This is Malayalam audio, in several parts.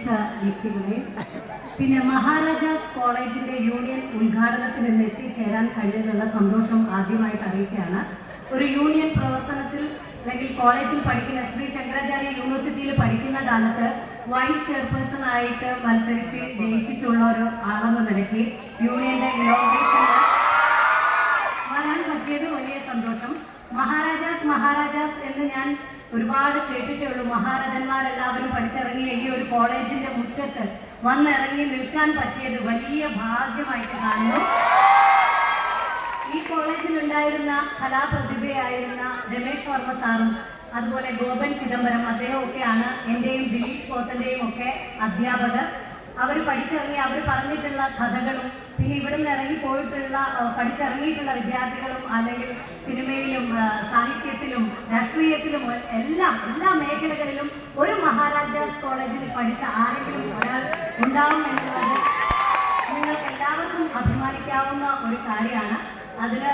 വിശിഷ്ട വ്യക്തികളെ, പിന്നെ മഹാരാജാസ് കോളേജിന്റെ യൂണിയൻ ഉദ്ഘാടനത്തിൽ നിന്ന് എത്തിച്ചേരാൻ കഴിഞ്ഞതിലുള്ള സന്തോഷം ആദ്യമായിട്ട് അറിയിക്കുകയാണ്. ഒരു യൂണിയൻ പ്രവർത്തനത്തിൽ അല്ലെങ്കിൽ കോളേജിൽ പഠിക്കുന്ന ശ്രീ ശങ്കരാചാര്യ യൂണിവേഴ്സിറ്റിയിൽ പഠിക്കുന്ന കാലത്ത് വൈസ് ചെയർപേഴ്സൺ ആയിട്ട് മത്സരിച്ച് ജയിച്ചിട്ടുള്ള ഒരു ആളെന്ന നിലയ്ക്ക് യൂണിയന്റെ ഇനോഗ്രേഷന് വരാൻ പറ്റിയത് വലിയ സന്തോഷം. മഹാരാജാസ് എന്ന് ഞാൻ ഒരുപാട് കേട്ടിട്ടേ ഉള്ളൂ. മഹാരാജന്മാരെല്ലാവരും പഠിച്ചിറങ്ങിയ ഈ ഒരു കോളേജിന്റെ മുറ്റത്ത് വന്നിറങ്ങി നിൽക്കാൻ പറ്റിയത് വലിയ ഭാഗ്യമായിട്ട് കാണുന്നു. ഈ കോളേജിലുണ്ടായിരുന്ന കലാപ്രതിഭയായിരുന്ന രമേശ് വർമ്മ സാറും അതുപോലെ ഗോപൻ ചിദംബരം അദ്ദേഹമൊക്കെയാണ് എൻ്റെയും ദിലീഷ് പോത്തൻ്റെയും ഒക്കെ അധ്യാപകർ. അവർ പഠിച്ചിറങ്ങി അവർ പറഞ്ഞിട്ടുള്ള കഥകളും പിന്നെ ഇവിടെ നിന്ന് ഇറങ്ങിപ്പോയിട്ടുള്ള പഠിച്ചിറങ്ങിയിട്ടുള്ള വിദ്യാർത്ഥികളും അല്ലെങ്കിൽ സിനിമയിലും സാഹിത്യത്തിലും രാഷ്ട്രീയത്തിലും എല്ലാ മേഖലകളിലും ഒരു മഹാരാജാസ് കോളേജിൽ പഠിച്ച ആരെങ്കിലും ഒരാൾ ഉണ്ടാവും എന്നുള്ളത് നിങ്ങൾക്ക് എല്ലാവർക്കും അഭിമാനിക്കാവുന്ന ഒരു കാര്യമാണ്. അതിന്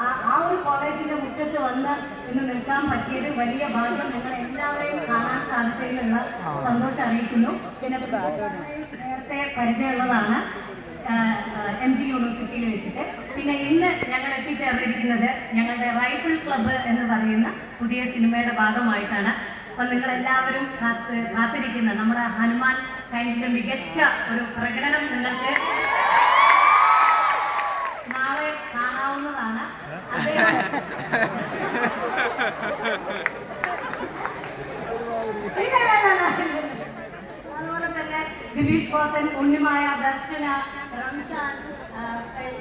ആ ഒരു കോളേജിന്റെ മുറ്റത്ത് വന്ന് ഇന്ന് നിൽക്കാൻ പറ്റിയത് വലിയ ഭാഗ്യം. നിങ്ങൾ എല്ലാവരെയും കാണാൻ സാധിച്ചതിലുള്ള സന്തോഷം അറിയിക്കുന്നു. പിന്നെ നേരത്തെ പരിചയമുള്ളതാണ് MG യൂണിവേഴ്സിറ്റിയിൽ വെച്ചിട്ട്. പിന്നെ ഇന്ന് ഞങ്ങൾ എത്തിച്ചേർന്നിരിക്കുന്നത് ഞങ്ങളുടെ റൈഫിൾ ക്ലബ്ബ് എന്ന് പറയുന്ന പുതിയ സിനിമയുടെ ഭാഗമായിട്ടാണ്. അപ്പം നിങ്ങളെല്ലാവരും കാത്തിരിക്കുന്ന നമ്മുടെ ഹനുമാൻ കൈൻഡിന്റെ മികച്ച ഒരു പ്രകടനം നിങ്ങൾക്ക് നാളെ കാണാവുന്നതാണ്. അതുപോലെ തന്നെ ദിലീഷ് പോത്തൻ, ഉണ്ണിമായ, ദർശന, റംസാൻ,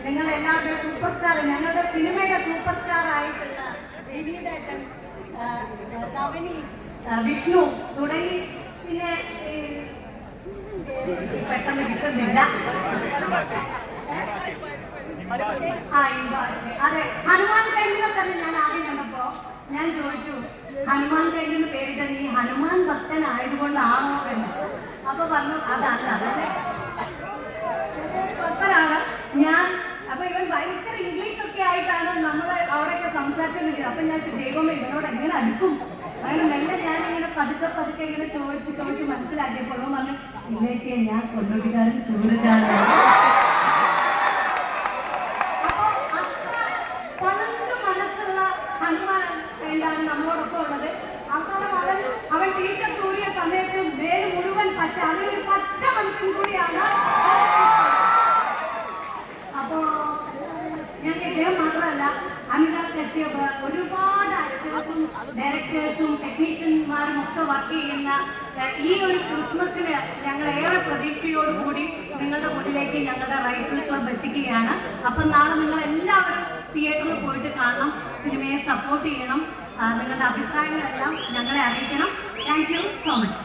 നിങ്ങളെല്ലാവരും സൂപ്പർ സ്റ്റാർ, ഞങ്ങളുടെ സിനിമയുടെ സൂപ്പർ സ്റ്റാർ ആയിട്ടുള്ള വിനീതേട്ടൻ, കവനി, വിഷ്ണു തുടങ്ങി പിന്നെ പെട്ടെന്ന് കിട്ടുന്നില്ല. അതെ, ഹനുമാൻ കൈലിനെ തന്നെ ഞാൻ ആദ്യം കണ്ടപ്പോ ഞാൻ ചോദിച്ചു, ഹനുമാൻ കൈലിന് പേരിട്ട് നീ ഹനുമാൻ ഭക്തനായതുകൊണ്ടാണോ എന്ന്. അപ്പൊ പറഞ്ഞു അതല്ല, ഭക്തനാണ് ഞാൻ. അപ്പൊ ഇവൻ ഭയങ്കര ഇംഗ്ലീഷ് ഒക്കെ ആയിട്ടാണ് നമ്മൾ അവിടെയൊക്കെ സംസാരിച്ചോണ്ടിരിക്കുന്നത്. അപ്പൊ ഞാൻ ദൈവമേ ഇവനോട് എങ്ങനെ അടുക്കും. അങ്ങനെ മെല്ലെ ഞാനിങ്ങനെ പതുക്കെ ഇങ്ങനെ ചോദിച്ച് മനസ്സിലാക്കിയപ്പോഴും പറഞ്ഞു, ഇല്ലേച്ചിയെ ഞാൻ കൊണ്ടോട്ടിക്കാരൻ സൂരജാണ്. നമ്മളോടൊപ്പം ഉള്ളത്. അവസാനം അവൻ ടീഷർട്ട് ഊരിയ സമയത്ത് വേര് മുഴുവൻ പച്ച, അതിലൊരു പച്ച മനുഷ്യൻ കൂടിയാണ്. അപ്പോ ഞാൻ ഇദ്ദേഹം മാത്രമല്ല, അനുരാഗ് കശ്യപ്, ഒരുപാട് ആക്ടേഴ്സും ഡയറക്ടേഴ്സും ടെക്നീഷ്യന്മാരും ഒക്കെ വർക്ക് ചെയ്യുന്ന ഈ ഒരു ക്രിസ്മസിന് ഞങ്ങൾ ഏറെ പ്രതീക്ഷയോടുകൂടി നിങ്ങളുടെ മുന്നിലേക്ക് ഞങ്ങളുടെ റൈഫിൾ ക്ലബ്ബ് എത്തിക്കുകയാണ്. അപ്പം നാളെ നിങ്ങൾ എല്ലാവരും തിയേറ്ററിൽ പോയിട്ട് കാണണം, സിനിമയെ സപ്പോർട്ട് ചെയ്യണം. നിങ്ങളുടെ അഭിപ്രായങ്ങളെല്ലാം ഞങ്ങളെ അറിയിക്കണം. Thank you so much.